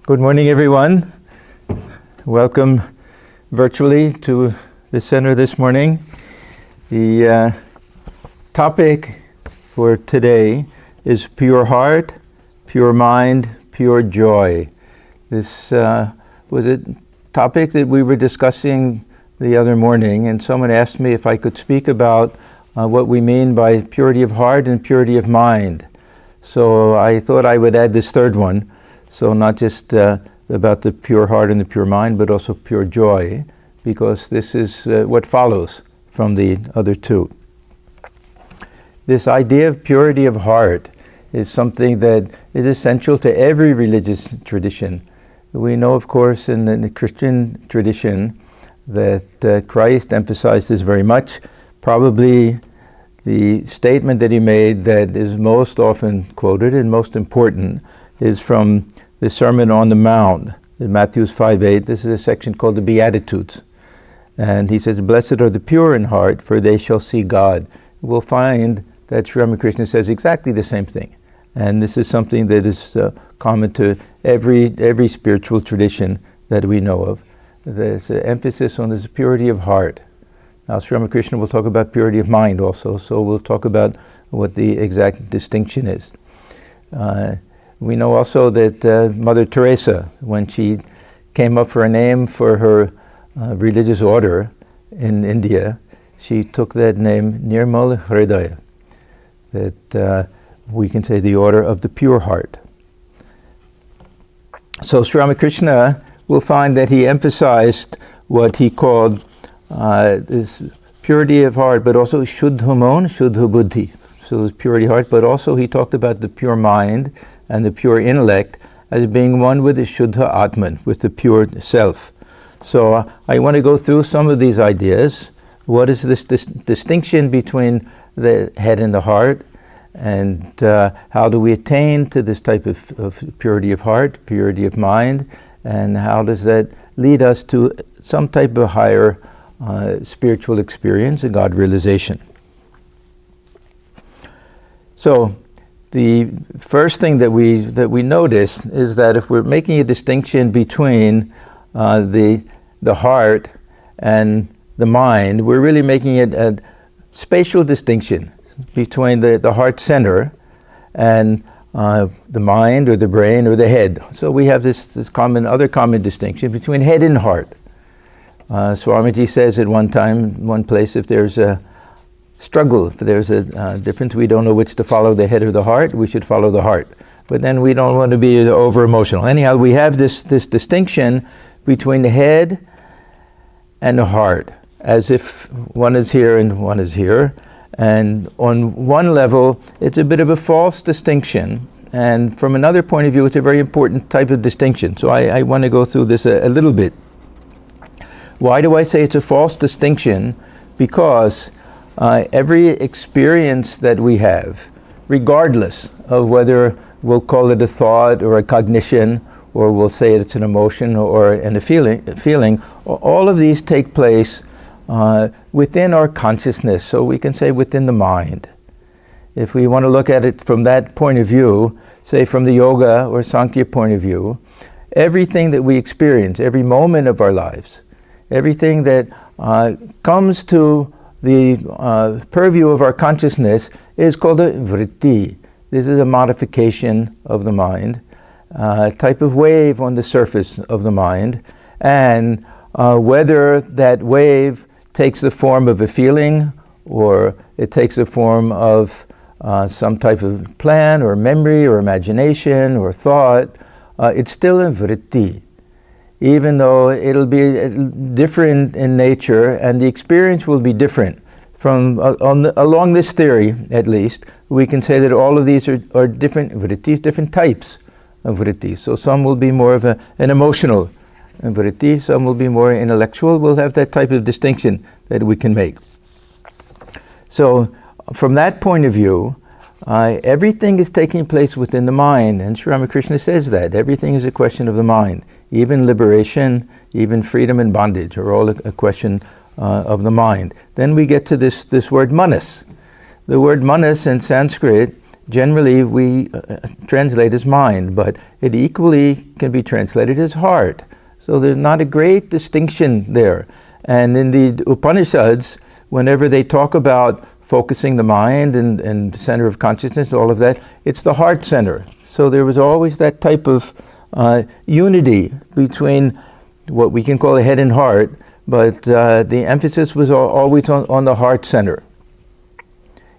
Good morning, everyone. Welcome virtually to the center this morning. The topic for today is pure heart, pure mind, pure joy. This was a topic that we were discussing the other morning, and someone asked me if I could speak about what we mean by purity of heart and purity of mind. So I thought I would add this third one. So not just about the pure heart and the pure mind, but also pure joy, because this is what follows from the other two. This idea of purity of heart is something that is essential to every religious tradition. We know, of course, in the Christian tradition that Christ emphasized this very much. Probably the statement that he made that is most often quoted and most important is from the Sermon on the Mount in Matthew 5:8. This is a section called the Beatitudes. And he says, "Blessed are the pure in heart, for they shall see God." We'll find that Sri Ramakrishna says exactly the same thing. And this is something that is common to every spiritual tradition that we know of. There's an emphasis on this purity of heart. Now, Sri Ramakrishna will talk about purity of mind also, so we'll talk about what the exact distinction is. We know also that Mother Teresa, when she came up for a name for her religious order in India, she took that name Nirmal Hridaya, that we can say the order of the pure heart. So Sri Ramakrishna will find that he emphasized what he called this purity of heart, but also Shuddha Mon, Shuddha Buddhi. So it's purity of heart, but also he talked about the pure mind and the pure intellect as being one with the Shuddha Atman, with the pure self. So I want to go through some of these ideas. What is this distinction between the head and the heart? And how do we attain to this type of purity of heart, purity of mind? And how does that lead us to some type of higher spiritual experience, a God realization? So the first thing that we notice is that if we're making a distinction between the heart and the mind, we're really making it a spatial distinction between the heart center and the mind or the brain or the head. So we have this other common distinction between head and heart. Swamiji says at one place, if there's a struggle, if there's a difference, we don't know which to follow, the head or the heart, we should follow the heart. But then we don't want to be over emotional. Anyhow, we have this distinction between the head and the heart, as if one is here and one is here. And on one level, it's a bit of a false distinction. And from another point of view, it's a very important type of distinction. So I want to go through this a little bit. Why do I say it's a false distinction? Because every experience that we have, regardless of whether we'll call it a thought or a cognition, or we'll say it's an emotion or a feeling, all of these take place within our consciousness, so we can say within the mind. If we want to look at it from that point of view, say from the yoga or Sankhya point of view, everything that we experience, every moment of our lives, everything that comes to the purview of our consciousness is called a vritti. This is a modification of the mind, a type of wave on the surface of the mind, and whether that wave takes the form of a feeling or it takes the form of some type of plan or memory or imagination or thought, it's still a vritti, even though it'll be different in nature and the experience will be different. Along this theory, at least, we can say that all of these are different vrittis, different types of vrittis. So some will be more of an emotional vritti, some will be more intellectual. We'll have that type of distinction that we can make. So from that point of view, everything is taking place within the mind, and Sri Ramakrishna says that everything is a question of the mind. Even liberation, even freedom and bondage are all a question of the mind. Then we get to this word manas. The word manas in Sanskrit generally we translate as mind, but it equally can be translated as heart. So there's not a great distinction there. And in the Upanishads, whenever they talk about focusing the mind and center of consciousness, all of that, it's the heart center. So there was always that type of unity between what we can call the head and heart, but the emphasis was always on the heart center.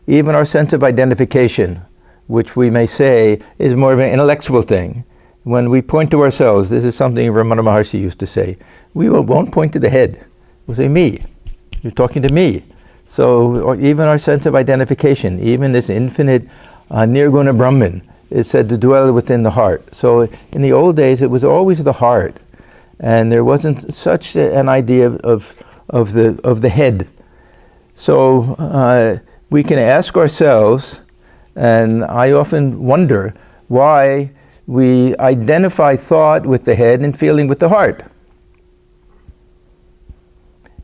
Even our sense of identification, which we may say is more of an intellectual thing. When we point to ourselves, this is something Ramana Maharshi used to say, we won't point to the head. We'll say, me. You're talking to me. So even our sense of identification, even this infinite Nirguna Brahman, is said to dwell within the heart. So in the old days, it was always the heart. And there wasn't such an idea of the head. So we can ask ourselves, and I often wonder why we identify thought with the head and feeling with the heart.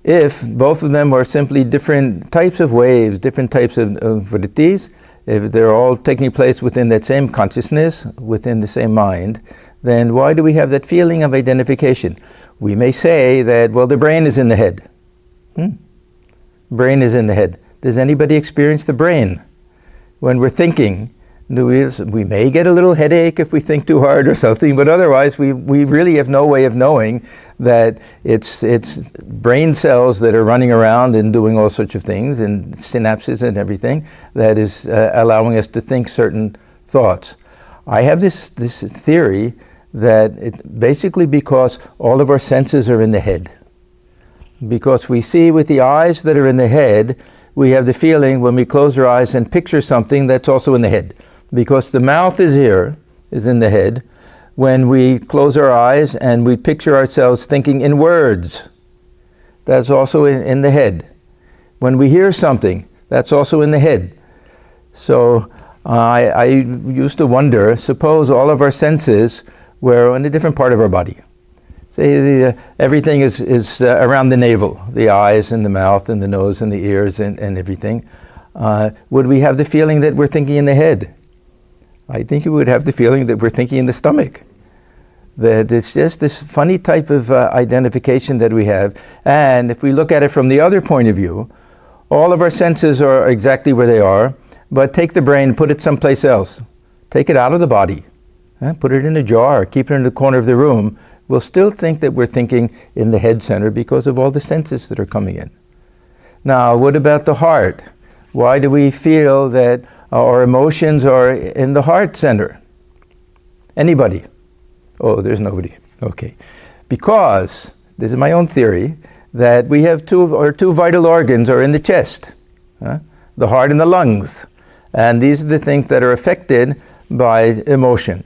If both of them are simply different types of waves, different types of vrittis, if they're all taking place within that same consciousness, within the same mind, then why do we have that feeling of identification? We may say that, well, the brain is in the head. Brain is in the head. Does anybody experience the brain? When we're thinking, we may get a little headache if we think too hard or something, but otherwise we really have no way of knowing that it's brain cells that are running around and doing all sorts of things, and synapses and everything, that is allowing us to think certain thoughts. I have this theory that it's basically because all of our senses are in the head. Because we see with the eyes that are in the head, we have the feeling when we close our eyes and picture something that's also in the head. Because the mouth is here, is in the head, when we close our eyes and we picture ourselves thinking in words, that's also in the head. When we hear something, that's also in the head. So I used to wonder, suppose all of our senses were in a different part of our body. Say everything is around the navel, the eyes and the mouth and the nose and the ears and everything. Would we have the feeling that we're thinking in the head? I think we would have the feeling that we're thinking in the stomach. That it's just this funny type of identification that we have. And if we look at it from the other point of view, all of our senses are exactly where they are, but take the brain, put it someplace else. Take it out of the body. Put it in a jar, keep it in the corner of the room. We'll still think that we're thinking in the head center because of all the senses that are coming in. Now, what about the heart? Why do we feel that our emotions are in the heart center? Anybody? Oh, there's nobody. Okay. Because, this is my own theory, that we have two vital organs are in the chest. The heart and the lungs. And these are the things that are affected by emotion.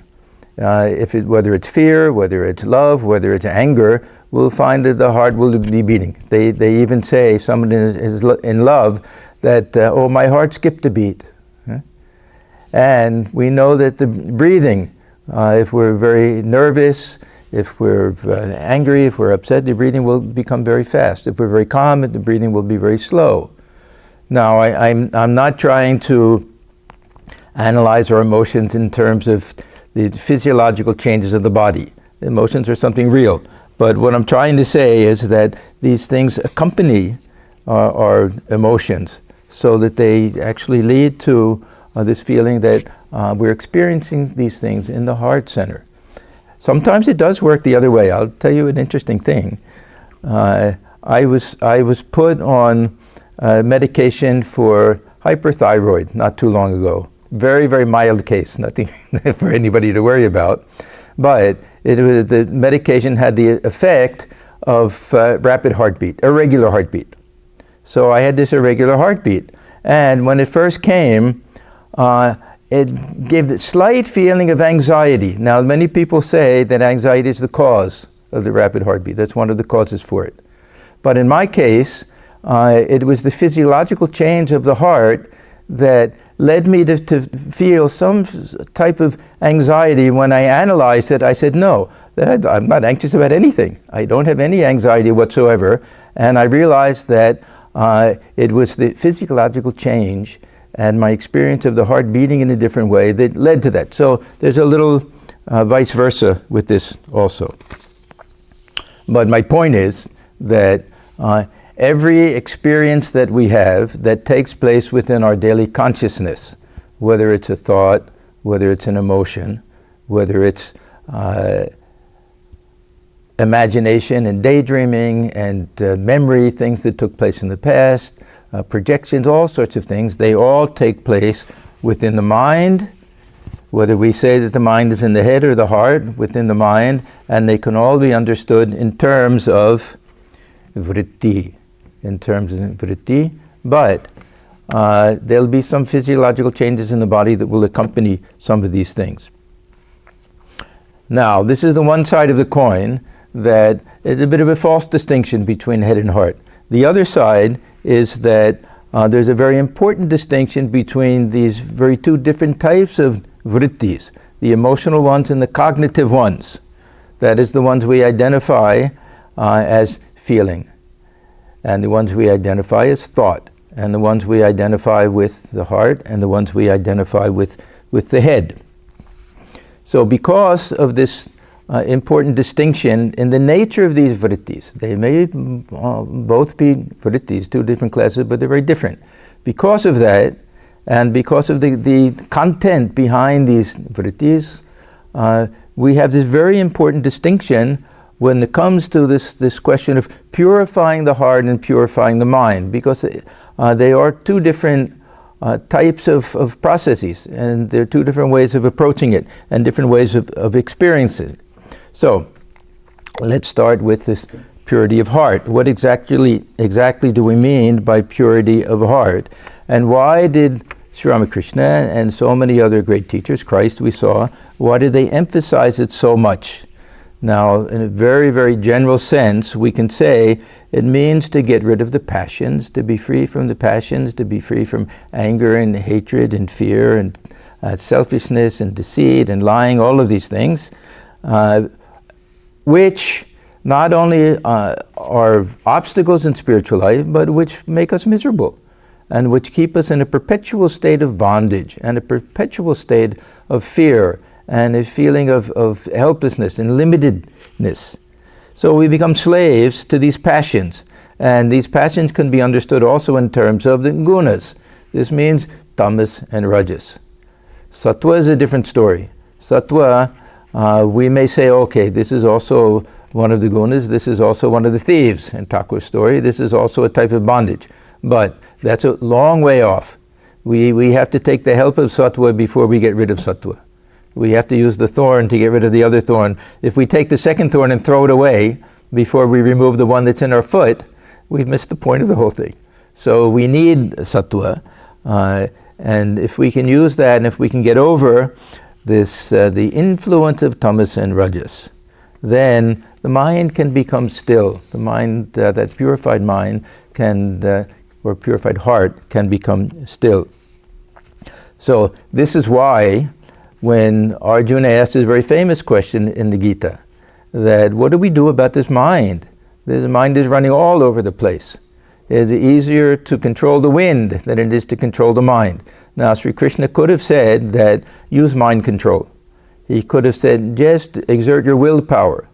Whether it's fear, whether it's love, whether it's anger, we'll find that the heart will be beating. They even say, someone is in love, that, oh, my heart skipped a beat. And we know that the breathing, if we're very nervous, if we're angry, if we're upset, the breathing will become very fast. If we're very calm, the breathing will be very slow. Now, I'm not trying to analyze our emotions in terms of the physiological changes of the body. Emotions are something real. But what I'm trying to say is that these things accompany our emotions so that they actually lead to this feeling that we're experiencing these things in the heart center. Sometimes it does work the other way. I'll tell you an interesting thing. I was put on medication for hyperthyroid not too long ago. Very, very mild case, nothing for anybody to worry about. But the medication had the effect of rapid heartbeat, irregular heartbeat. So I had this irregular heartbeat. And when it first came, it gave the slight feeling of anxiety. Now, many people say that anxiety is the cause of the rapid heartbeat. That's one of the causes for it. But in my case, it was the physiological change of the heart that led me to feel some type of anxiety. When I analyzed it, I said, no, I'm not anxious about anything. I don't have any anxiety whatsoever. And I realized that it was the physiological change and my experience of the heart beating in a different way that led to that. So there's a little vice versa with this also. But my point is that every experience that we have that takes place within our daily consciousness, whether it's a thought, whether it's an emotion, whether it's imagination and daydreaming and memory, things that took place in the past, projections, all sorts of things, they all take place within the mind, whether we say that the mind is in the head or the heart, within the mind, and they can all be understood in terms of vritti, but there'll be some physiological changes in the body that will accompany some of these things. Now, this is the one side of the coin that is a bit of a false distinction between head and heart. The other side is that there's a very important distinction between these very two different types of vrittis, the emotional ones and the cognitive ones. That is the ones we identify as feeling, and the ones we identify as thought, and the ones we identify with the heart, and the ones we identify with the head. So because of this important distinction in the nature of these vrittis, they may both be vrittis, two different classes, but they're very different. Because of that, and because of the content behind these vrittis, we have this very important distinction when it comes to this question of purifying the heart and purifying the mind, because they are two different types of processes, and there are two different ways of approaching it and different ways of experiencing it. So let's start with this purity of heart. What exactly do we mean by purity of heart? And why did Sri Ramakrishna and so many other great teachers, Christ we saw, why did they emphasize it so much? Now, in a very, very general sense, we can say it means to get rid of the passions, to be free from the passions, to be free from anger and hatred and fear and selfishness and deceit and lying, all of these things, which not only are obstacles in spiritual life, but which make us miserable and which keep us in a perpetual state of bondage and a perpetual state of fear and a feeling of helplessness and limitedness. So we become slaves to these passions, and these passions can be understood also in terms of the gunas. This means tamas and rajas. Sattva is a different story. Sattva, we may say, okay, this is also one of the gunas, this is also one of the thieves in Thakur's story, this is also a type of bondage. But that's a long way off. We have to take the help of sattva before we get rid of sattva. We have to use the thorn to get rid of the other thorn. If we take the second thorn and throw it away before we remove the one that's in our foot, we've missed the point of the whole thing. So we need sattva, and if we can use that, and if we can get over this, the influence of tamas and rajas, then the mind can become still. The mind, that purified mind can, or purified heart can become still. So this is why when Arjuna asked this very famous question in the Gita, that what do we do about this mind? This mind is running all over the place. It is easier to control the wind than it is to control the mind. Now, Sri Krishna could have said that use mind control. He could have said just exert your willpower.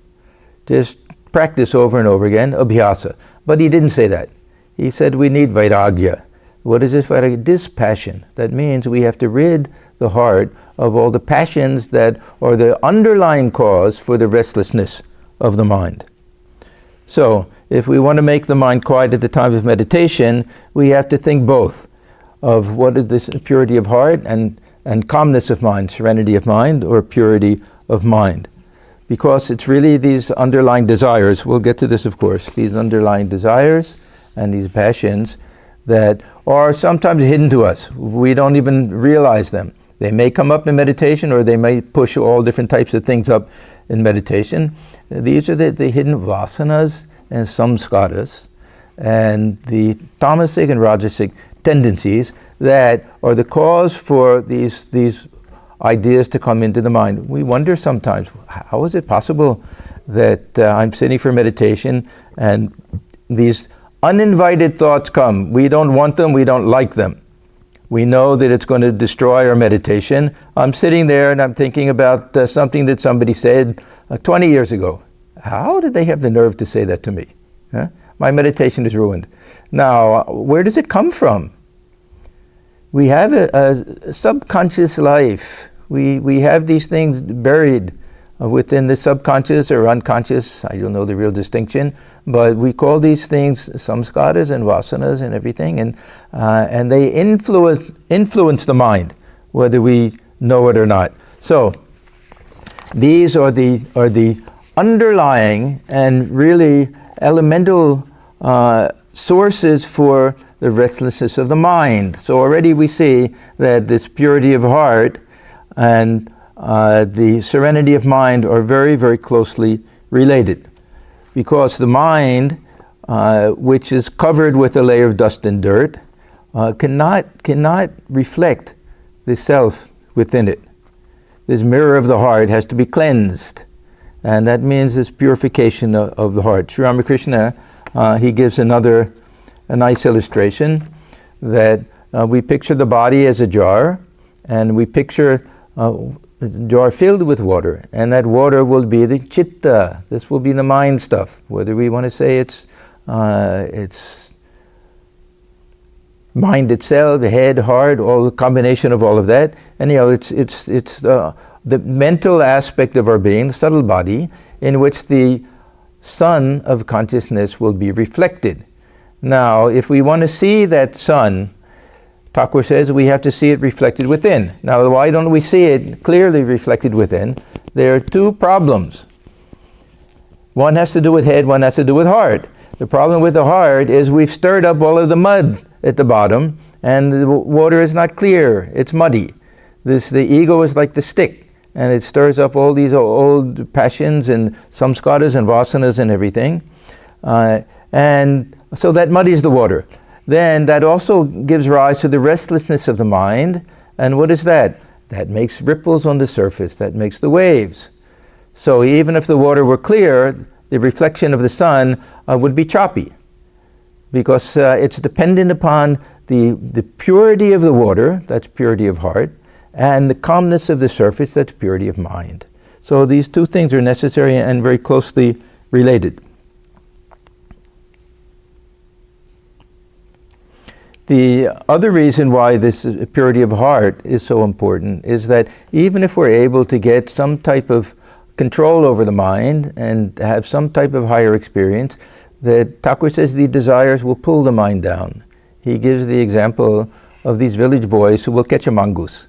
Just practice over and over again, abhyasa. But he didn't say that. He said we need vairagya. What is this vairagya? Dispassion. That means we have to rid the heart of all the passions that are the underlying cause for the restlessness of the mind. So, if we want to make the mind quiet at the time of meditation, we have to think both of what is this purity of heart and calmness of mind, serenity of mind, or purity of mind. Because it's really these underlying desires, we'll get to this of course, these underlying desires and these passions that are sometimes hidden to us. We don't even realize them. They may come up in meditation, or they may push all different types of things up in meditation. These are the hidden vasanas and samskaras, and the tamasic and rajasic tendencies that are the cause for these ideas to come into the mind. We wonder sometimes, how is it possible that I'm sitting for meditation and these uninvited thoughts come? We don't want them, we don't like them. We know that it's going to destroy our meditation. I'm sitting there and I'm thinking about something that somebody said 20 years ago. How did they have the nerve to say that to me? Huh? My meditation is ruined. Now, where does it come from? We have a subconscious life. We have these things buried within the subconscious or unconscious. I don't know the real distinction, but we call these things samskaras and vasanas and everything, and they influence the mind, whether we know it or not. So these are the underlying and really elemental sources for the restlessness of the mind. So already we see that this purity of heart and the serenity of mind are very, very closely related, because the mind, which is covered with a layer of dust and dirt, cannot reflect the self within it. This mirror of the heart has to be cleansed, and that means this purification of the heart. Sri Ramakrishna, he gives a nice illustration that we picture the body as a jar, and we picture a jar filled with water, and that water will be the chitta. This will be the mind stuff, whether we want to say it's mind itself, the head, heart, all the combination of all of that. And it's the mental aspect of our being, the subtle body, in which the sun of consciousness will be reflected. Now, if we want to see that sun, Thakur says we have to see it reflected within. Now, why don't we see it clearly reflected within? There are two problems. One has to do with head, one has to do with heart. The problem with the heart is we've stirred up all of the mud at the bottom, and the water is not clear, it's muddy. The ego is like the stick, and it stirs up all these old passions and samskaras and vasanas and everything. And so that muddies the water. Then that also gives rise to the restlessness of the mind. And what is that? That makes ripples on the surface, that makes the waves. So even if the water were clear, the reflection of the sun would be choppy, because it's dependent upon the purity of the water, that's purity of heart, and the calmness of the surface, that's purity of mind. So these two things are necessary and very closely related. The other reason why this purity of heart is so important is that even if we're able to get some type of control over the mind and have some type of higher experience, that Thakur says the desires will pull the mind down. He gives the example of these village boys who will catch a mongoose,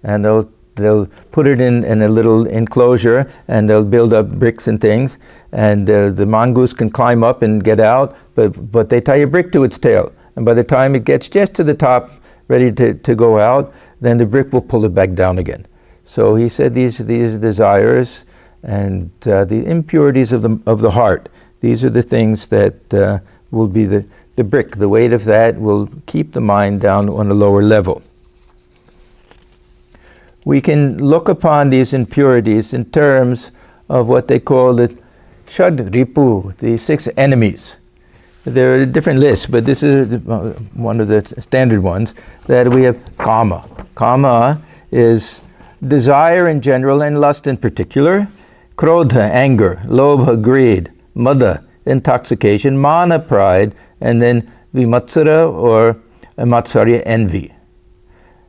and they'll put it in a little enclosure, and they'll build up bricks and things, and the mongoose can climb up and get out, but they tie a brick to its tail. And by the time it gets just to the top, ready to go out, then the brick will pull it back down again. So he said these desires and the impurities of the heart, these are the things that will be the brick. The weight of that will keep the mind down on a lower level. We can look upon these impurities in terms of what they call the Shad Ripu, the 6 enemies. There are different lists, but this is one of the standard ones, that we have kama. Kama is desire in general and lust in particular, krodha, anger, lobha, greed, mada, intoxication, mana, pride, and then vimatsara or matsarya, envy.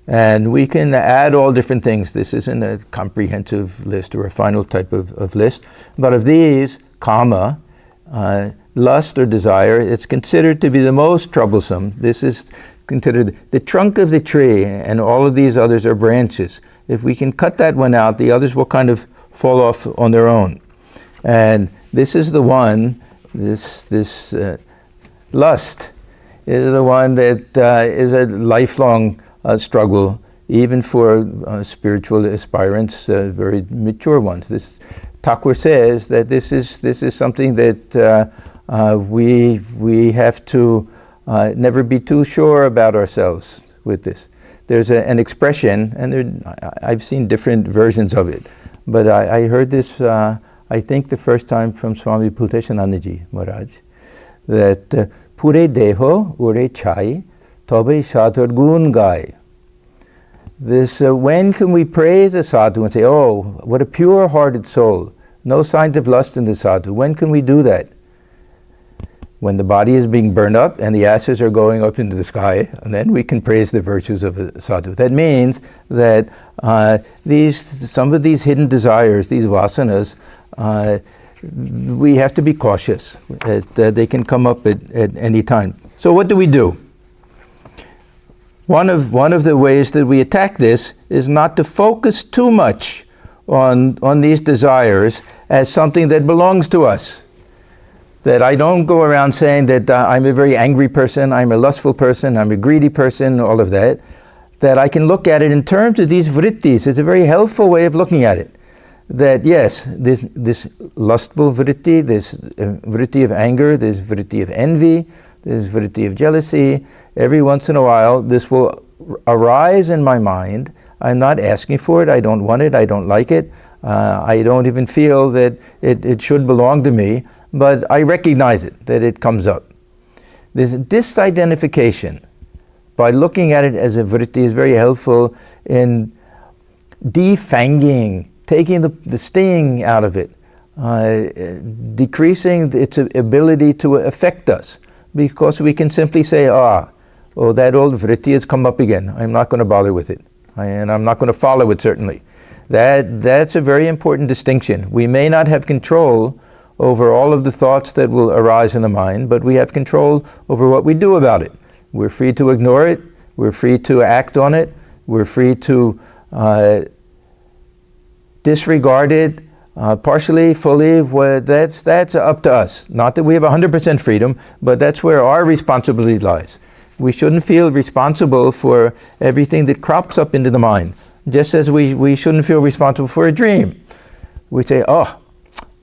And we can add all different things. This isn't a comprehensive list or a final type of list, but of these, kama, lust or desire, it's considered to be the most troublesome. This is considered the trunk of the tree, and all of these others are branches. If we can cut that one out, the others will kind of fall off on their own. And this is the one, this lust is the one that is a lifelong struggle, even for spiritual aspirants, very mature ones. This Thakur says that this is something that we have to never be too sure about ourselves with this. There's an expression, and I've seen different versions of it, but I heard this, I think the first time from Swami Atmajnanananda Maharaj, that Pure Deho Ure Chai Tobe Shatur Gun Gai. When can we praise a sadhu and say, oh, what a pure-hearted soul, no signs of lust in the sadhu? When can we do that? When the body is being burned up and the ashes are going up into the sky, and then we can praise the virtues of a sadhu. That means that some of these hidden desires, these vasanas, we have to be cautious. They can come up at any time. So what do we do? One of the ways that we attack this is not to focus too much on these desires as something that belongs to us. That I don't go around saying that I'm a very angry person, I'm a lustful person, I'm a greedy person, all of that. That I can look at it in terms of these vrittis. It's a very helpful way of looking at it. That yes, this lustful vritti, this vritti of anger, this vritti of envy, this vritti of jealousy, every once in a while this will arise in my mind. I'm not asking for it, I don't want it, I don't like it. I don't even feel that it should belong to me, but I recognize it, that it comes up. This disidentification, by looking at it as a vritti, is very helpful in defanging, taking the sting out of it, decreasing its ability to affect us, because we can simply say, oh, that old vritti has come up again. I'm not going to bother with it, and I'm not going to follow it, certainly. That's a very important distinction. We may not have control over all of the thoughts that will arise in the mind, but we have control over what we do about it. We're free to ignore it, we're free to act on it, we're free to disregard it, partially, fully. That's up to us. Not that we have 100% freedom, but that's where our responsibility lies. We shouldn't feel responsible for everything that crops up into the mind. Just as we shouldn't feel responsible for a dream. We say, oh,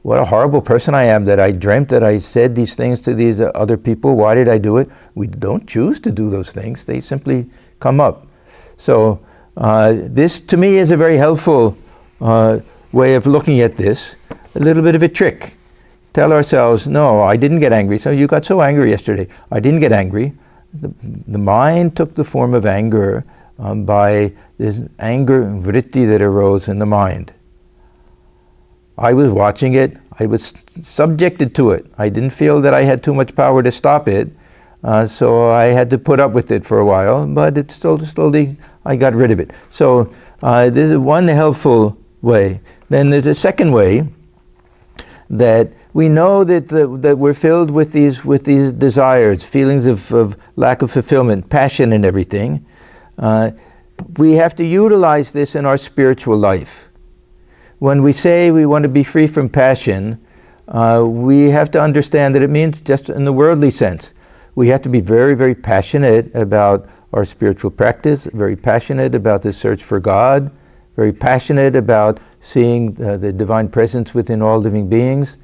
what a horrible person I am that I dreamt that I said these things to these other people. Why did I do it? We don't choose to do those things. They simply come up. So this, to me, is a very helpful way of looking at this. A little bit of a trick. Tell ourselves, no, I didn't get angry. So you got so angry yesterday. I didn't get angry. The mind took the form of anger by this anger vritti that arose in the mind. I was watching it, I was subjected to it. I didn't feel that I had too much power to stop it, so I had to put up with it for a while, but it slowly I got rid of it. So this is one helpful way. Then there's a second way, that we know that we're filled with these desires, feelings of lack of fulfillment, passion and everything. We have to utilize this in our spiritual life. When we say we want to be free from passion, we have to understand that it means just in the worldly sense. We have to be very, very passionate about our spiritual practice, very passionate about the search for God, very passionate about seeing the divine presence within all living beings,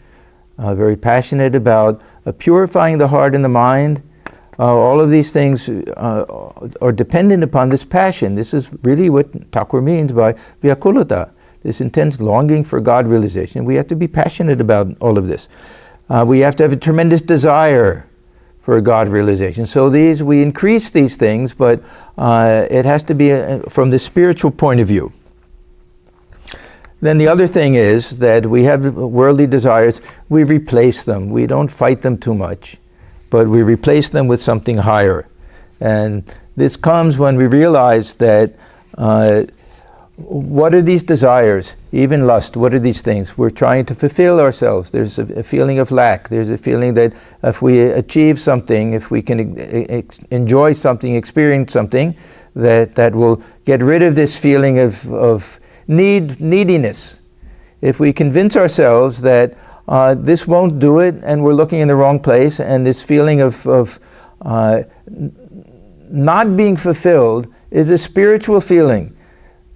very passionate about purifying the heart and the mind. All of these things are dependent upon this passion. This is really what Thakur means by vyakulata, this intense longing for God realization. We have to be passionate about all of this. We have to have a tremendous desire for God realization. So we increase these things, but it has to be from the spiritual point of view. Then the other thing is that we have worldly desires, we replace them. We don't fight them too much, but we replace them with something higher. And this comes when we realize that what are these desires? Even lust, what are these things? We're trying to fulfill ourselves. There's a feeling of lack. There's a feeling that if we achieve something, if we can enjoy something, experience something, that will get rid of this feeling of neediness. If we convince ourselves that this won't do it and we're looking in the wrong place, and this feeling of not being fulfilled is a spiritual feeling,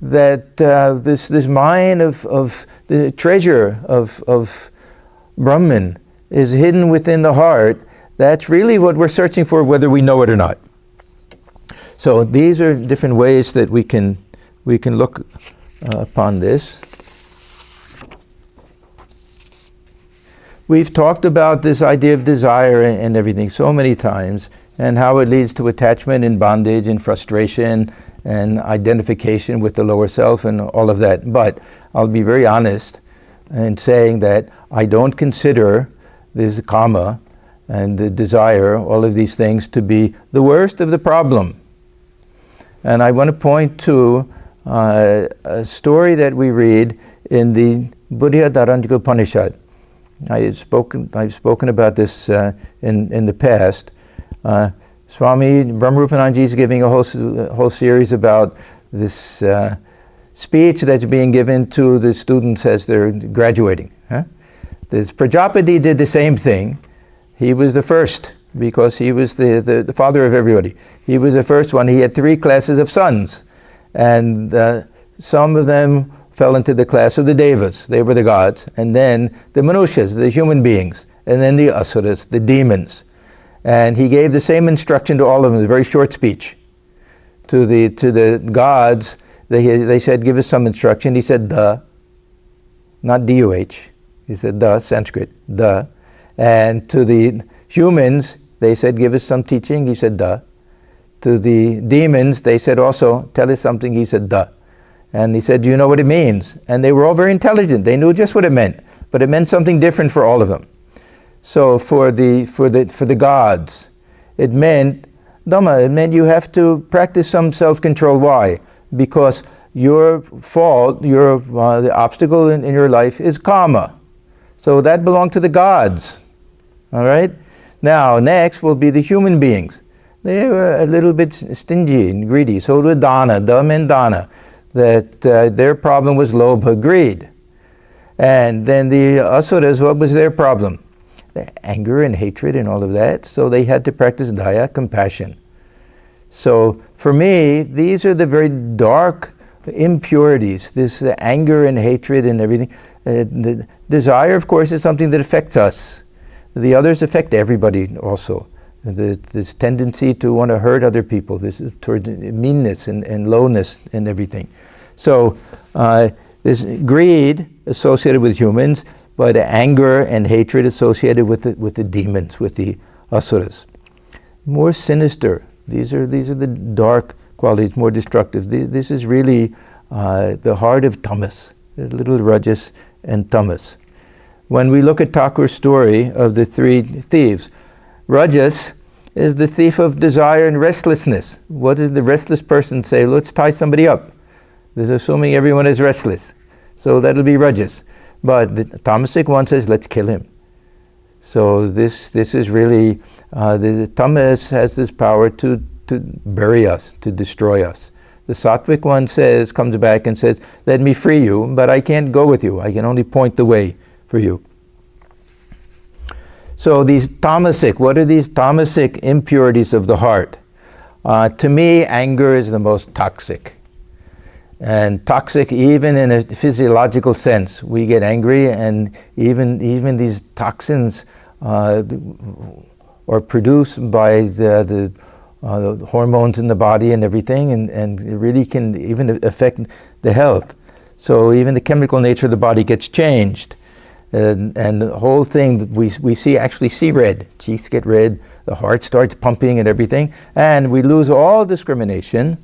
that this mine of the treasure of Brahman is hidden within the heart, that's really what we're searching for, whether we know it or not. So these are different ways that we can look upon this. We've talked about this idea of desire and everything so many times, and how it leads to attachment and bondage and frustration and identification with the lower self and all of that. But I'll be very honest in saying that I don't consider this karma and the desire, all of these things, to be the worst of the problem. And I want to point to a story that we read in the Buddhya-dharanta Upanishad. I've spoken about this in the past. Swami Brahmarupananji is giving a whole series about this speech that's being given to the students as they're graduating. This Prajapati did the same thing. He was the first because he was the father of everybody. He was the first one. He had 3 classes of sons, and some of them fell into the class of the devas. They were the gods, and then the manushas, the human beings, and then the asuras, the demons. And he gave the same instruction to all of them, a very short speech. To the gods, they said, give us some instruction. He said, "Da," not D-U-H. He said, "Da," Sanskrit, "Da." And to the humans, they said, give us some teaching. He said, "Da." To the demons, they said also, tell us something. He said, "Da." And he said, do you know what it means? And they were all very intelligent. They knew just what it meant, but it meant something different for all of them. So for the gods, it meant Dhamma. It meant you have to practice some self-control. Why? Because your fault, the obstacle in your life is karma. So that belonged to the gods. All right? Now, next will be the human beings. They were a little bit stingy and greedy. So the dana, Dhamma and dana, that their problem was lobha, greed. And then the asuras, what was their problem? Anger and hatred and all of that. So they had to practice daya, compassion. So for me, these are the very dark impurities, this anger and hatred and everything. The desire, of course, is something that affects us. The others affect everybody also. This tendency to want to hurt other people, this toward meanness and lowness and everything. So this greed associated with humans, but anger and hatred associated with the demons, with the asuras. More sinister. These are the dark qualities, more destructive. This is really the heart of tamas, a little rajas and tamas. When we look at Thakur's story of the 3 thieves, rajas is the thief of desire and restlessness. What does the restless person say? Let's tie somebody up. This is assuming everyone is restless. So that'll be rajas. But the tamasic one says, let's kill him. So this is really, the tamas has this power to bury us, to destroy us. The sattvic one comes back and says, let me free you, but I can't go with you. I can only point the way for you. So these tamasic, what are these tamasic impurities of the heart? To me, anger is the most toxic. And toxic even in a physiological sense. We get angry, and even these toxins are produced by the hormones in the body and everything, and it really can even affect the health. So even the chemical nature of the body gets changed. And the whole thing, we actually see red. Cheeks get red, the heart starts pumping and everything, and we lose all discrimination.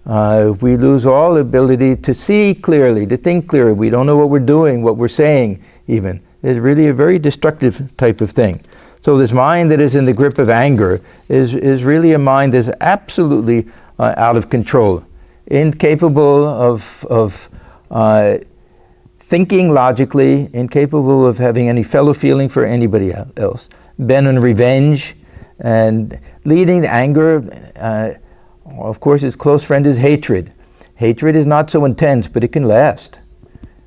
We lose all ability to see clearly, to think clearly. We don't know what we're doing, what we're saying even. It's really a very destructive type of thing. So this mind that is in the grip of anger is really a mind that's absolutely out of control, incapable of thinking logically, incapable of having any fellow feeling for anybody else, bent on revenge, and leading to anger. Of course, its close friend is hatred. Hatred is not so intense, but it can last.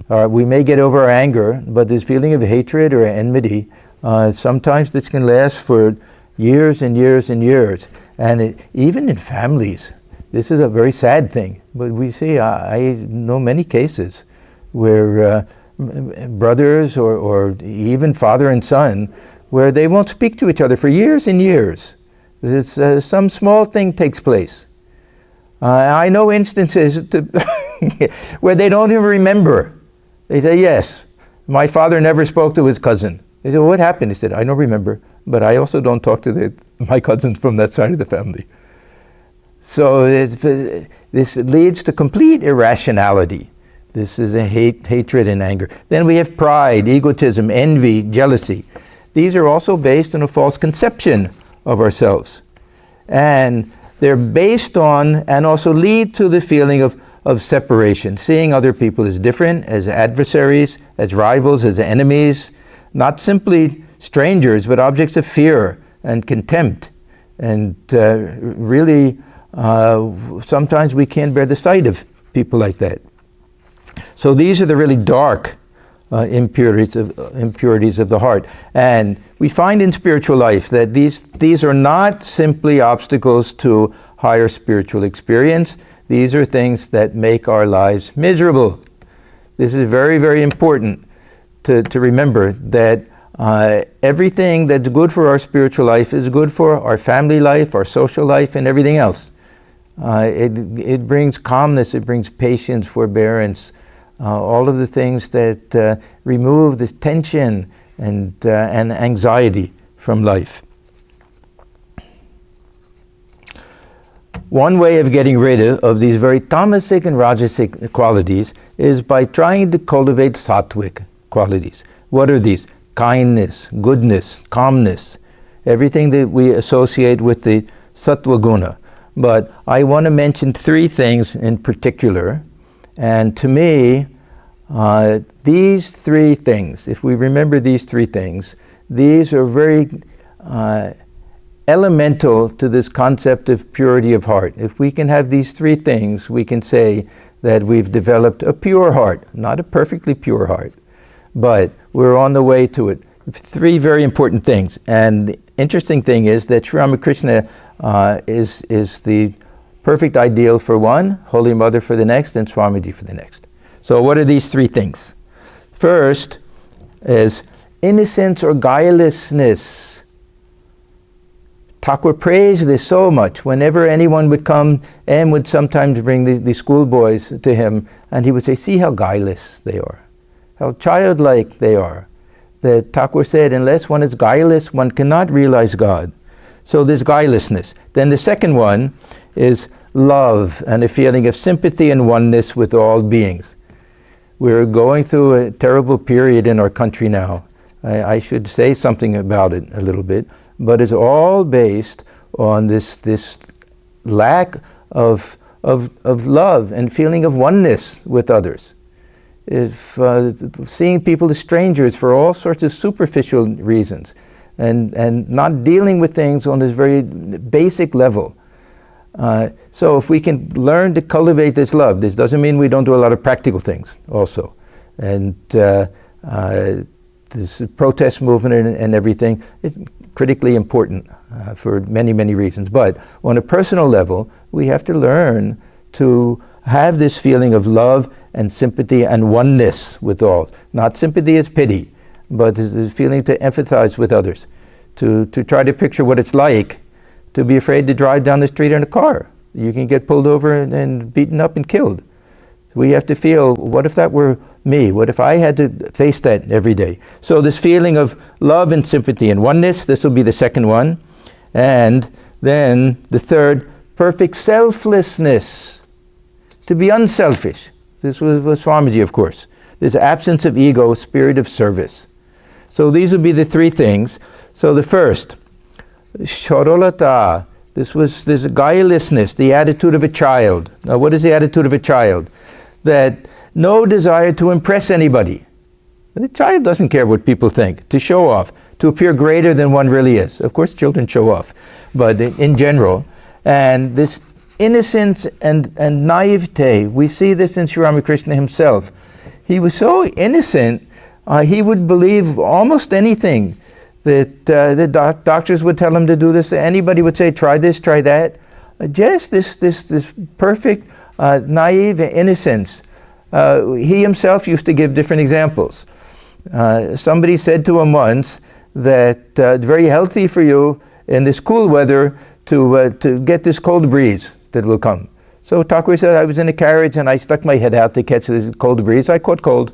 We may get over our anger, but this feeling of hatred or enmity, sometimes this can last for years and years and years. And even in families, this is a very sad thing. But we see, I know many cases where brothers or even father and son, where they won't speak to each other for years and years. Some small thing takes place. I know instances where they don't even remember. They say, yes, my father never spoke to his cousin. They say, well, what happened? He said, I don't remember, but I also don't talk to my cousins from that side of the family. So this leads to complete irrationality. This is a hatred and anger. Then we have pride, egotism, envy, jealousy. These are also based on a false conception of ourselves. And they're based on and also lead to the feeling of separation, seeing other people as different, as adversaries, as rivals, as enemies, not simply strangers, but objects of fear and contempt. And really, sometimes we can't bear the sight of people like that. So these are the really dark impurities of the heart. And we find in spiritual life that these are not simply obstacles to higher spiritual experience. These are things that make our lives miserable. This is very, very important to remember, that everything that's good for our spiritual life is good for our family life, our social life, and everything else. It brings calmness, it brings patience, forbearance, all of the things that remove this tension and anxiety from life. One way of getting rid of these very tamasic and rajasic qualities is by trying to cultivate sattvic qualities. What are these? Kindness, goodness, calmness, everything that we associate with the sattva guna. But I want to mention three things in particular. And to me, these three things, if we remember these three things, these are very elemental to this concept of purity of heart. If we can have these three things, we can say that we've developed a pure heart, not a perfectly pure heart, but we're on the way to it. Three very important things. And the interesting thing is that Sri Ramakrishna is the perfect ideal for one, Holy Mother for the next, and Swamiji for the next. So what are these three things? First is innocence or guilelessness. Thakur praised this so much. Whenever anyone would come, and would sometimes bring the schoolboys to him, and he would say, see how guileless they are, how childlike they are. The Thakur said, unless one is guileless, one cannot realize God. So there's guilelessness. Then the second one is love and a feeling of sympathy and oneness with all beings. We're going through a terrible period in our country now. I should say something about it a little bit, but it's all based on this lack of love and feeling of oneness with others. If seeing people as strangers for all sorts of superficial reasons, and not dealing with things on this very basic level. So if we can learn to cultivate this love, this doesn't mean we don't do a lot of practical things also. And this protest movement and everything is critically important for many, many reasons. But on a personal level, we have to learn to have this feeling of love and sympathy and oneness with all. Not sympathy as pity, but this feeling to empathize with others, to try to picture what it's like to be afraid to drive down the street in a car. You can get pulled over and beaten up and killed. We have to feel, what if that were me? What if I had to face that every day? So this feeling of love and sympathy and oneness, this will be the second one. And then the third, perfect selflessness. To be unselfish. This was Swamiji, of course. There's absence of ego, spirit of service. So these will be the three things. So the first, Sharolata. This guilelessness, the attitude of a child. Now what is the attitude of a child? That no desire to impress anybody. The child doesn't care what people think. To show off, to appear greater than one really is. Of course children show off, but in general. And this innocence and naivete, we see this in Sri Ramakrishna himself. He was so innocent, he would believe almost anything that the doctors would tell him to do this. Anybody would say, try this, try that. Just this perfect, naive innocence. He himself used to give different examples. Somebody said to him once that it's very healthy for you in this cool weather to get this cold breeze that will come. So Thakur said, I was in a carriage and I stuck my head out to catch this cold breeze. I caught cold.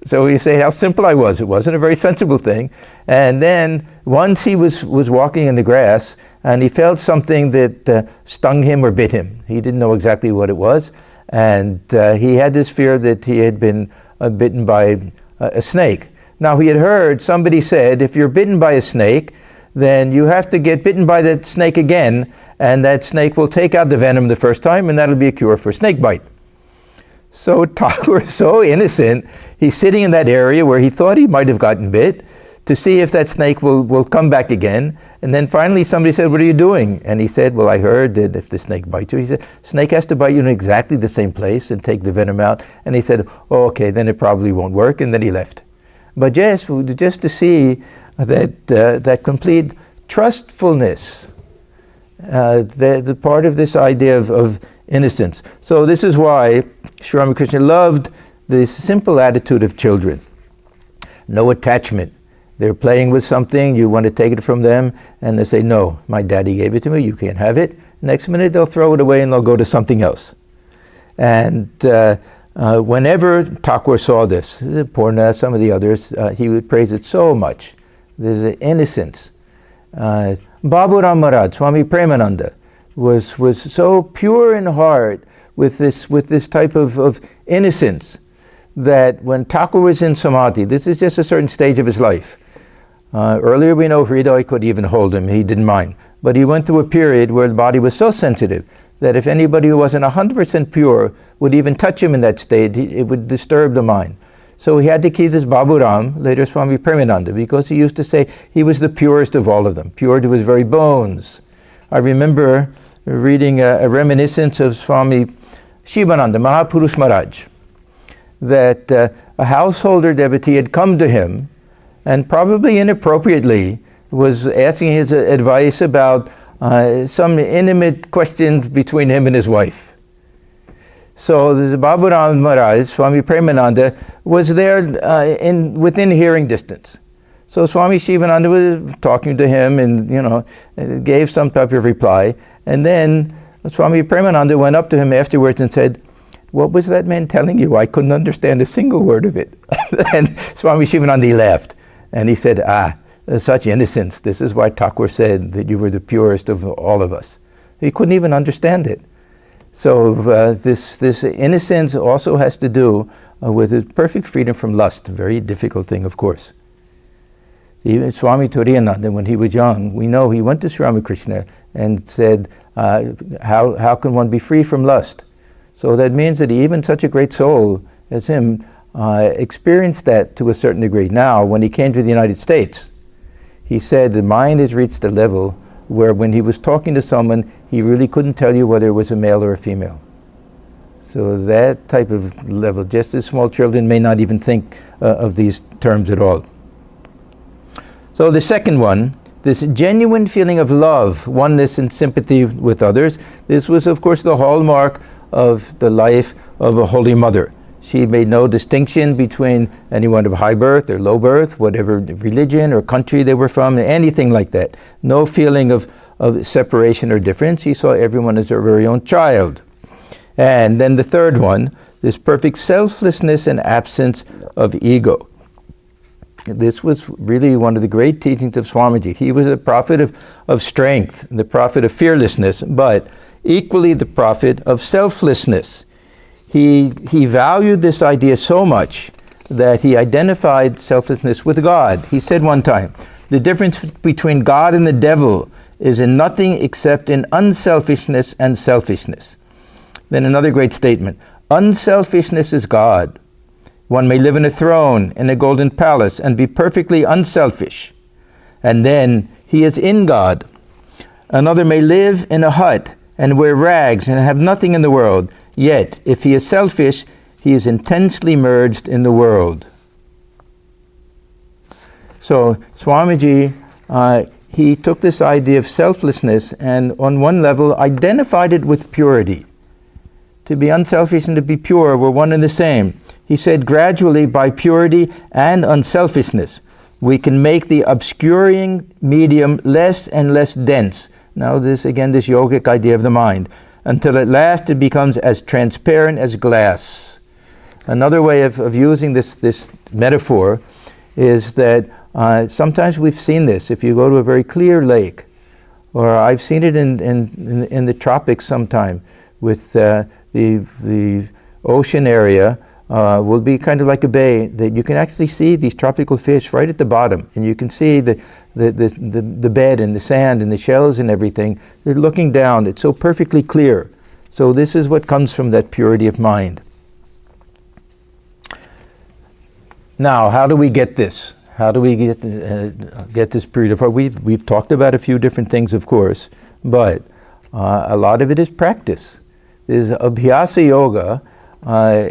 So you say how simple I was. It wasn't a very sensible thing. And then once he was walking in the grass and he felt something that stung him or bit him. He didn't know exactly what it was. And he had this fear that he had been bitten by a snake. Now he had heard somebody said, if you're bitten by a snake, then you have to get bitten by that snake again, and that snake will take out the venom the first time, and that'll be a cure for snake bite. So Thakur is so innocent, he's sitting in that area where he thought he might have gotten bit to see if that snake will come back again. And then finally somebody said, what are you doing? And he said, well, I heard that if the snake bites you, he said, snake has to bite you in exactly the same place and take the venom out. And he said, oh, okay, then it probably won't work. And then he left. But just to see that complete trustfulness, the part of this idea of innocence. So this is why Sri Ramakrishna loved this simple attitude of children. No attachment. They're playing with something, you want to take it from them, and they say, no, my daddy gave it to me, you can't have it. Next minute they'll throw it away and they'll go to something else. And whenever Thakur saw this, Purna, some of the others, he would praise it so much. There's an innocence. Baburam Maharaj, Swami Premananda, was so pure in heart with this type of innocence that when Thakur was in Samadhi, this is just a certain stage of his life. Earlier we know Hriday could even hold him, he didn't mind. But he went through a period where the body was so sensitive that if anybody who wasn't 100% pure would even touch him in that state, it would disturb the mind. So he had to keep this Baburam, later Swami Premananda, because he used to say he was the purest of all of them, pure to his very bones. I remember reading a reminiscence of Swami Shivananda, Mahapurush Maharaj, that a householder devotee had come to him and probably inappropriately was asking his advice about some intimate questions between him and his wife. So the Baburam Maharaj, Swami Premananda, was there within hearing distance. So Swami Shivananda was talking to him and gave some type of reply. And then Swami Premananda went up to him afterwards and said, what was that man telling you? I couldn't understand a single word of it. And Swami Shivananda laughed. And he said, such innocence. This is why Thakur said that you were the purest of all of us. He couldn't even understand it. So this innocence also has to do with a perfect freedom from lust. A very difficult thing, of course. Even Swami Turiyananda, when he was young, we know he went to Sri Ramakrishna and said, how can one be free from lust? So that means that even such a great soul as him experienced that to a certain degree. Now, when he came to the United States, he said the mind has reached a level where when he was talking to someone, he really couldn't tell you whether it was a male or a female. So that type of level, just as small children may not even think of these terms at all. So the second one, this genuine feeling of love, oneness and sympathy with others, this was of course the hallmark of the life of a Holy Mother. She made no distinction between anyone of high birth or low birth, whatever religion or country they were from, anything like that. No feeling of separation or difference. She saw everyone as her very own child. And then the third one, this perfect selflessness and absence of ego. This was really one of the great teachings of Swamiji. He was a prophet of strength, the prophet of fearlessness, but equally the prophet of selflessness. He valued this idea so much that he identified selflessness with God. He said one time, the difference between God and the devil is in nothing except in unselfishness and selfishness. Then another great statement, unselfishness is God. One may live in a throne, in a golden palace, and be perfectly unselfish. And then he is in God. Another may live in a hut and wear rags and have nothing in the world. Yet, if he is selfish, he is intensely merged in the world. So Swamiji, he took this idea of selflessness and on one level identified it with purity. To be unselfish and to be pure were one and the same. He said gradually by purity and unselfishness, we can make the obscuring medium less and less dense. Now this yogic idea of the mind, until at last it becomes as transparent as glass. Another way of using this metaphor is that sometimes we've seen this. If you go to a very clear lake, or I've seen it in the tropics sometime, with the ocean area will be kind of like a bay, that you can actually see these tropical fish right at the bottom, and you can see the bed and the sand and the shells and everything. They're looking down. It's so perfectly clear. So this is what comes from that purity of mind. Now, how do we get this? How do we get this purity of heart? We've talked about a few different things, of course, but a lot of it is practice. There's Abhyasa Yoga.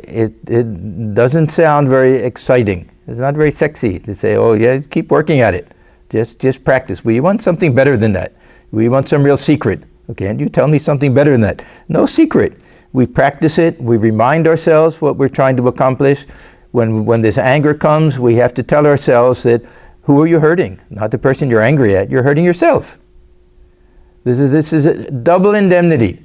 It doesn't sound very exciting. It's not very sexy to say, oh yeah, keep working at it. Just practice. We want something better than that. We want some real secret. Okay, and you tell me something better than that. No secret. We practice it. We remind ourselves what we're trying to accomplish. When this anger comes, we have to tell ourselves that, who are you hurting? Not the person you're angry at. You're hurting yourself. This is a double indemnity.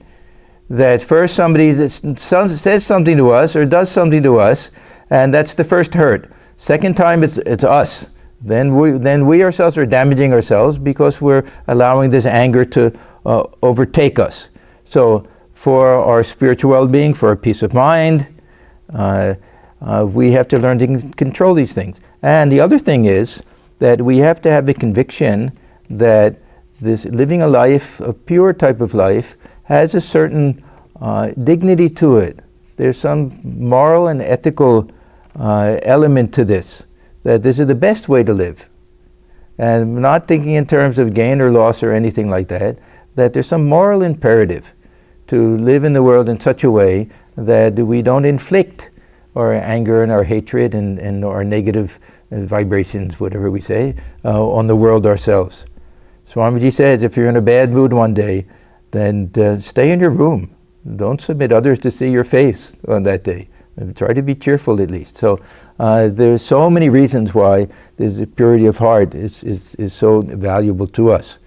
That first somebody says something to us or does something to us, and that's the first hurt. Second time, it's us. Then we ourselves are damaging ourselves because we're allowing this anger to overtake us. So for our spiritual well-being, for our peace of mind, we have to learn to control these things. And the other thing is that we have to have the conviction that this living a life, a pure type of life, has a certain dignity to it. There's some moral and ethical element to this, that this is the best way to live. And I'm not thinking in terms of gain or loss or anything like that, that there's some moral imperative to live in the world in such a way that we don't inflict our anger and our hatred and our negative vibrations, whatever we say, on the world ourselves. Swamiji says, if you're in a bad mood one day, then stay in your room. Don't submit others to see your face on that day. Try to be cheerful at least. So there's so many reasons why this purity of heart is so valuable to us.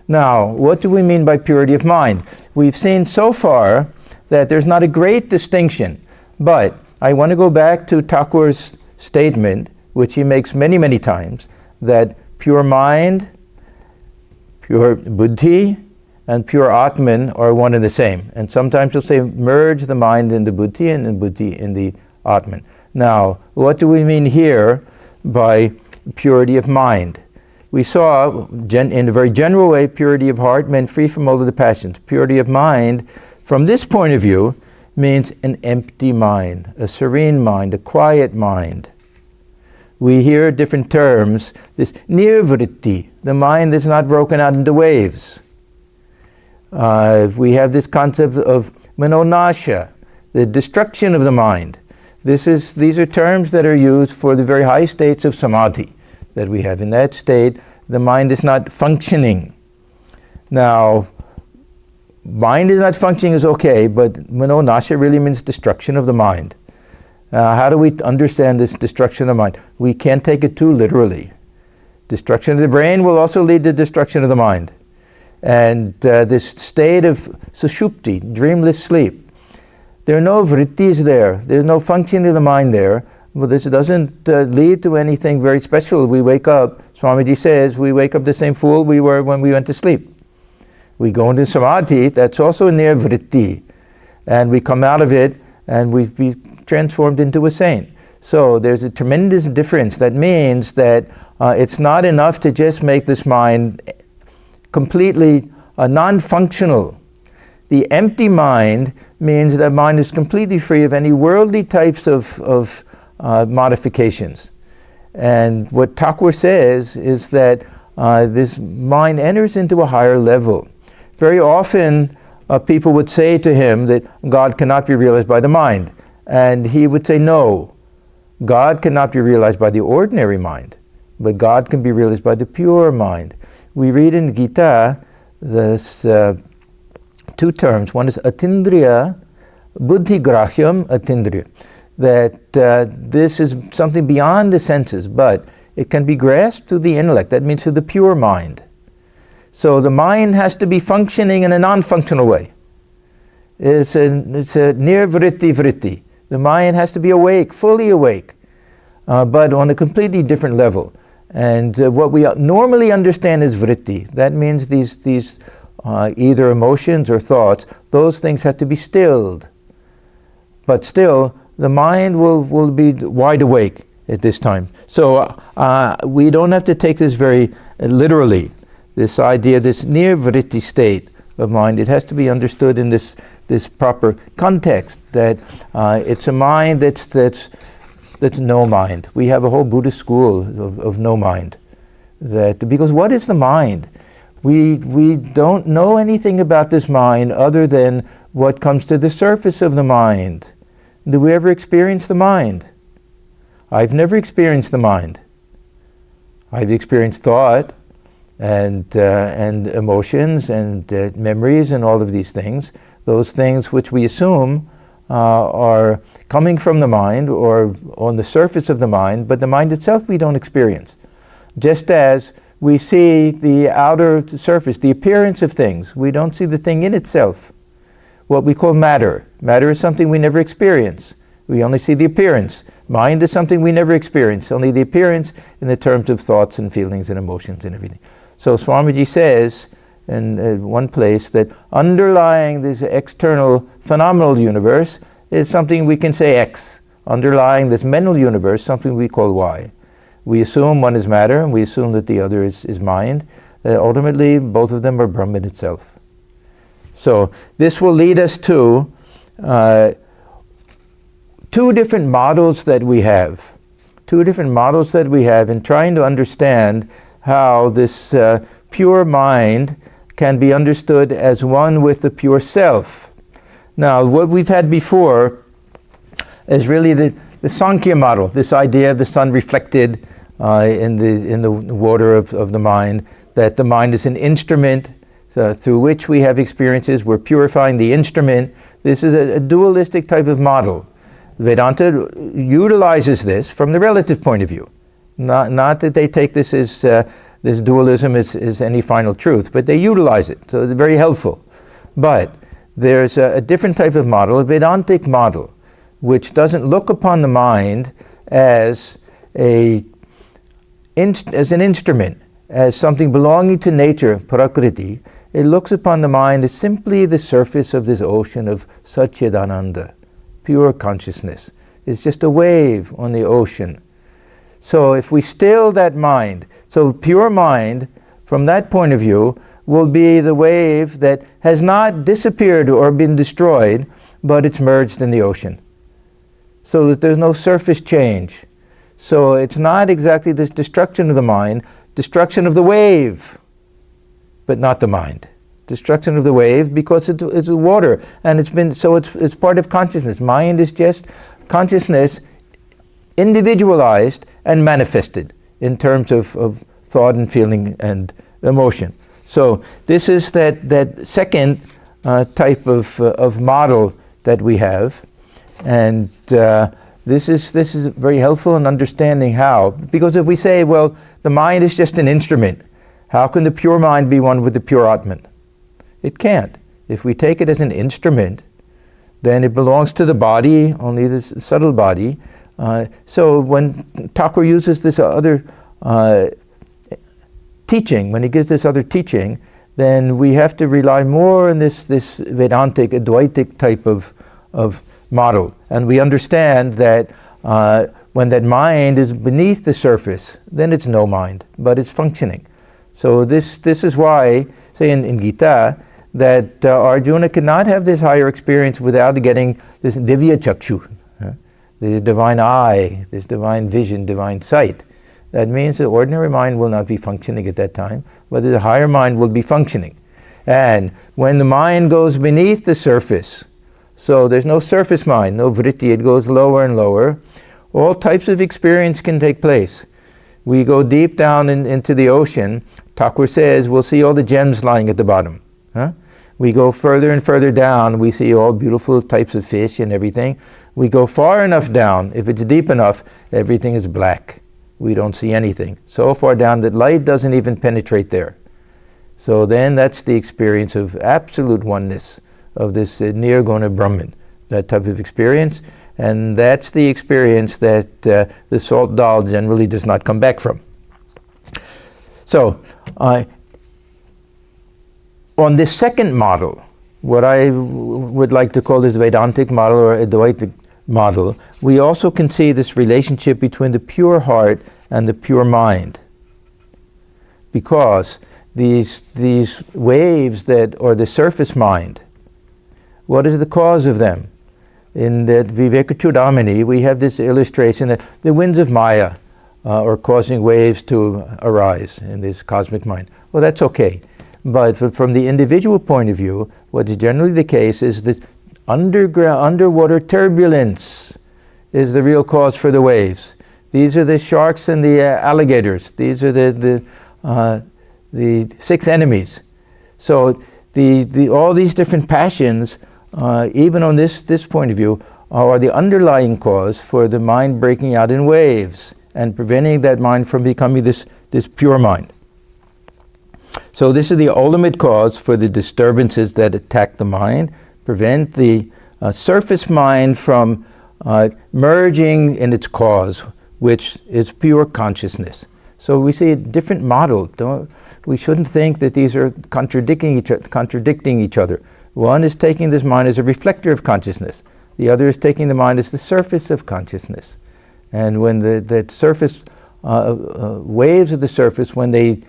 Now, what do we mean by purity of mind? We've seen so far that there's not a great distinction, but I want to go back to Thakur's statement, which he makes many, many times, that pure mind, pure buddhi, and pure Atman are one and the same. And sometimes you'll say, merge the mind in the buddhi and the buddhi in the Atman. Now, what do we mean here by purity of mind? We saw, in a very general way, purity of heart meant free from all of the passions. Purity of mind, from this point of view, means an empty mind, a serene mind, a quiet mind. We hear different terms, this nirvritti, the mind that's not broken out into waves. We have this concept of manonasha, the destruction of the mind. These are terms that are used for the very high states of samadhi that we have. In that state, the mind is not functioning. Now, mind is not functioning is okay, but manonasha really means destruction of the mind. How do we understand this destruction of the mind? We can't take it too literally. Destruction of the brain will also lead to destruction of the mind. And this state of sushupti, dreamless sleep, there are no vrittis there. There's no functioning of the mind there. Well, this doesn't lead to anything very special. We wake up, Swamiji says, we wake up the same fool we were when we went to sleep. We go into samadhi, that's also a nirvritti. And we come out of it and we be transformed into a saint. So there's a tremendous difference. That means that it's not enough to just make this mind completely non-functional. The empty mind means that mind is completely free of any worldly types of modifications. And what Thakur says is that this mind enters into a higher level. Very often people would say to him that God cannot be realized by the mind. And he would say, no, God cannot be realized by the ordinary mind, but God can be realized by the pure mind. We read in Gita this two terms. One is atindriya, buddhi grahyam atindriya. That this is something beyond the senses, but it can be grasped through the intellect. That means through the pure mind. So the mind has to be functioning in a non-functional way. It's a nirvritti vritti. The mind has to be awake, fully awake, but on a completely different level. And what we normally understand is vritti. That means these either emotions or thoughts, those things have to be stilled. But still, the mind will be wide awake at this time. So we don't have to take this very literally, this idea, this near vritti state of mind. It has to be understood in this proper context, that it's a mind that's no mind. We have a whole Buddhist school of no mind. Because what is the mind? We don't know anything about this mind other than what comes to the surface of the mind. Do we ever experience the mind? I've never experienced the mind. I've experienced thought and emotions and memories and all of these things. Those things which we assume are coming from the mind or on the surface of the mind, but the mind itself we don't experience. Just as we see the outer surface, the appearance of things, we don't see the thing in itself. What we call matter. Matter is something we never experience. We only see the appearance. Mind is something we never experience, only the appearance in the terms of thoughts and feelings and emotions and everything. So Swamiji says in one place that underlying this external phenomenal universe is something we can say X. Underlying this mental universe, something we call Y. We assume one is matter and we assume that the other is mind. Ultimately, both of them are Brahman itself. So this will lead us to two different models that we have. Two different models that we have in trying to understand how this pure mind can be understood as one with the pure self. Now, what we've had before is really the Sankhya model, this idea of the sun reflected in the water of the mind, that the mind is an instrument through which we have experiences. We're purifying the instrument. This is a dualistic type of model. Vedanta utilizes this from the relative point of view. Not that they take this as this dualism is any final truth, but they utilize it. So it's very helpful. But there's a different type of model, a Vedantic model, which doesn't look upon the mind as an instrument, as something belonging to nature, prakriti. It looks upon the mind as simply the surface of this ocean of Satchidananda, pure consciousness. It's just a wave on the ocean. So if we still that mind, so pure mind, from that point of view, will be the wave that has not disappeared or been destroyed, but it's merged in the ocean. So that there's no surface change. So it's not exactly this destruction of the mind, destruction of the wave, but not the mind. Destruction of the wave because it's water, and it's part of consciousness. Mind is just consciousness individualized and manifested in terms of thought and feeling and emotion. So this is that second type of model that we have, and this is very helpful in understanding how. Because if we say, well, the mind is just an instrument, how can the pure mind be one with the pure Atman? It can't. If we take it as an instrument, then it belongs to the body, only the subtle body. So when Thakur uses this other teaching, when he gives this other teaching, then we have to rely more on this Vedantic, Advaitic type of model. And we understand that when that mind is beneath the surface, then it's no mind, but it's functioning. So this is why, say in Gita, that Arjuna cannot have this higher experience without getting this divya chakshu, this divine eye, this divine vision, divine sight. That means the ordinary mind will not be functioning at that time, but the higher mind will be functioning. And when the mind goes beneath the surface, so there's no surface mind, no vritti, it goes lower and lower, all types of experience can take place. We go deep down into the ocean, Thakur says, we'll see all the gems lying at the bottom. We go further and further down, we see all beautiful types of fish and everything. We go far enough down, if it's deep enough, everything is black. We don't see anything. So far down that light doesn't even penetrate there. So then that's the experience of absolute oneness, of this Nirguna Brahman, that type of experience. And that's the experience that the salt doll generally does not come back from. So, on this second model, what I would like to call this Vedantic model or Advaitic model, we also can see this relationship between the pure heart and the pure mind. Because these waves that are the surface mind, what is the cause of them? In the Vivekachudamani, we have this illustration that the winds of Maya are causing waves to arise in this cosmic mind. Well, that's okay. But from the individual point of view, what is generally the case is this underwater turbulence is the real cause for the waves. These are the sharks and the alligators. These are the six enemies. So all these different passions, even on this point of view, are the underlying cause for the mind breaking out in waves and preventing that mind from becoming this pure mind. So this is the ultimate cause for the disturbances that attack the mind, prevent the surface mind from merging in its cause, which is pure consciousness. So we see a different model. We shouldn't think that these are contradicting each other. One is taking this mind as a reflector of consciousness. The other is taking the mind as the surface of consciousness. And when the surface, waves of the surface, when they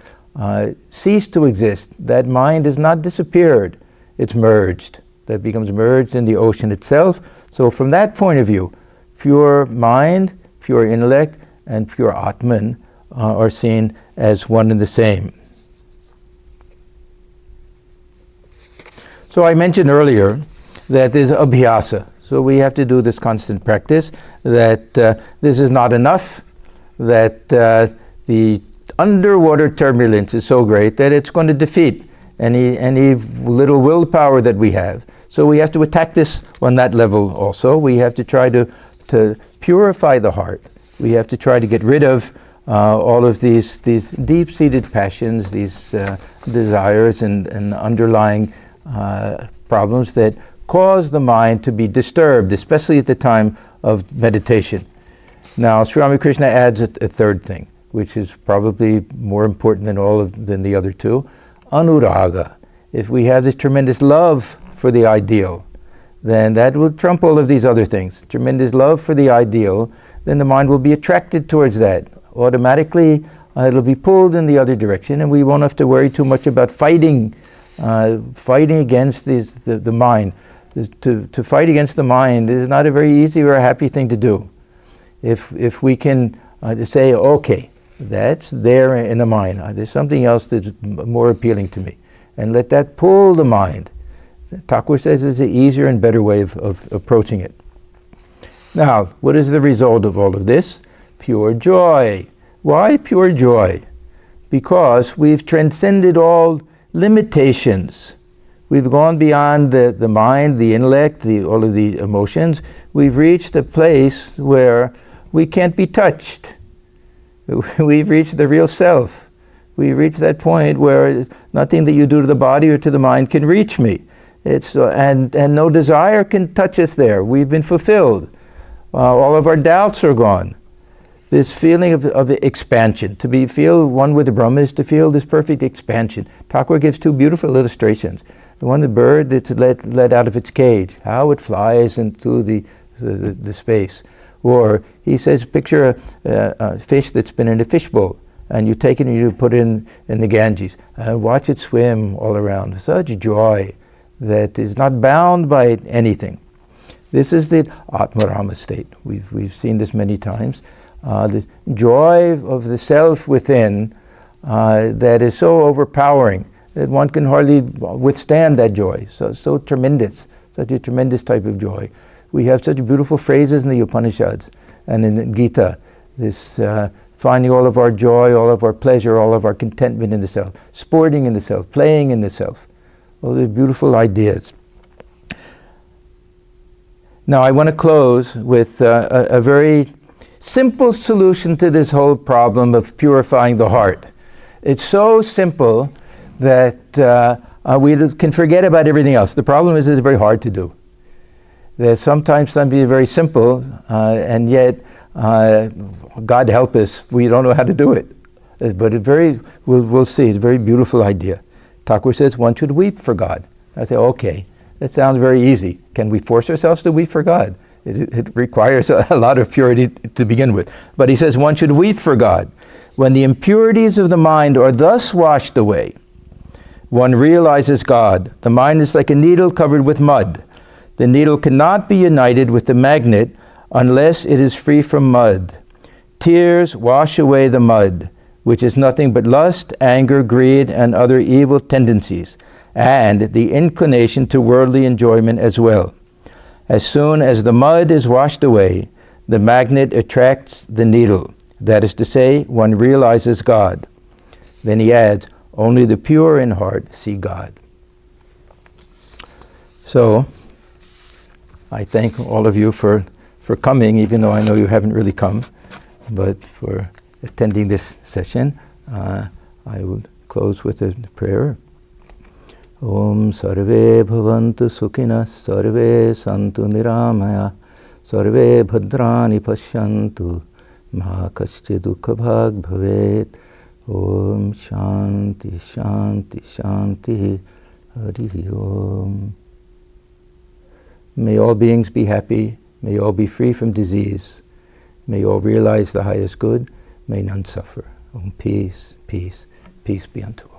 cease to exist, that mind has not disappeared, it's merged. That becomes merged in the ocean itself. So from that point of view, pure mind, pure intellect, and pure Atman are seen as one and the same. So I mentioned earlier that there's abhyasa. So we have to do this constant practice, that this is not enough, that the underwater turbulence is so great that it's going to defeat any little willpower that we have. So we have to attack this on that level also. We have to try to purify the heart. We have to try to get rid of all of these deep-seated passions, these desires and underlying problems that cause the mind to be disturbed, especially at the time of meditation. Now, Sri Ramakrishna adds a third thing, which is probably more important than the other two, anuraga. If we have this tremendous love for the ideal, then that will trump all of these other things. Tremendous love for the ideal, then the mind will be attracted towards that. Automatically, it'll be pulled in the other direction, and we won't have to worry too much about fighting against the mind. To fight against the mind is not a very easy or a happy thing to do. If we can say, okay, that's there in the mind. There's something else that's more appealing to me. And let that pull the mind. Thakur says it's an easier and better way of approaching it. Now, what is the result of all of this? Pure joy. Why pure joy? Because we've transcended all limitations. We've gone beyond the mind, the intellect, all of the emotions. We've reached a place where we can't be touched. We've reached the real self. We've reached that point where nothing that you do to the body or to the mind can reach me. And no desire can touch us there. We've been fulfilled. All of our doubts are gone. This feeling of expansion, to feel one with the Brahma is to feel this perfect expansion. Thakur gives two beautiful illustrations. The one, the bird that's let out of its cage, how it flies into the space. Or he says, picture a fish that's been in a fishbowl, and you take it and you put it in the Ganges, and watch it swim all around. Such joy that is not bound by anything. This is the Atmarama state. We've seen this many times. This joy of the self within that is so overpowering that one can hardly withstand that joy. So tremendous, such a tremendous type of joy. We have such beautiful phrases in the Upanishads and in Gita. This finding all of our joy, all of our pleasure, all of our contentment in the self, sporting in the self, playing in the self. All these beautiful ideas. Now I want to close with a very simple solution to this whole problem of purifying the heart. It's so simple that we can forget about everything else. The problem is it's very hard to do. that sometimes can be very simple, and yet, God help us, we don't know how to do it. But we'll see, it's a very beautiful idea. Thakur says one should weep for God. I say, okay, that sounds very easy. Can we force ourselves to weep for God? It requires a lot of purity to begin with. But he says one should weep for God. When the impurities of the mind are thus washed away, one realizes God. The mind is like a needle covered with mud. The needle cannot be united with the magnet unless it is free from mud. Tears wash away the mud, which is nothing but lust, anger, greed, and other evil tendencies, and the inclination to worldly enjoyment as well. As soon as the mud is washed away, the magnet attracts the needle. That is to say, one realizes God. Then he adds, only the pure in heart see God. So, I thank all of you for coming, even though I know you haven't really come, but for attending this session. I will close with a prayer. Om sarve bhavantu sukhinas sarve santu niramaya sarve bhadrani pashyantu ma kaschid dukha bhag bhavet. Om shanti shanti shanti hari om. May all beings be happy. May all be free from disease. May all realize the highest good. May none suffer. Om peace, peace, peace be unto all.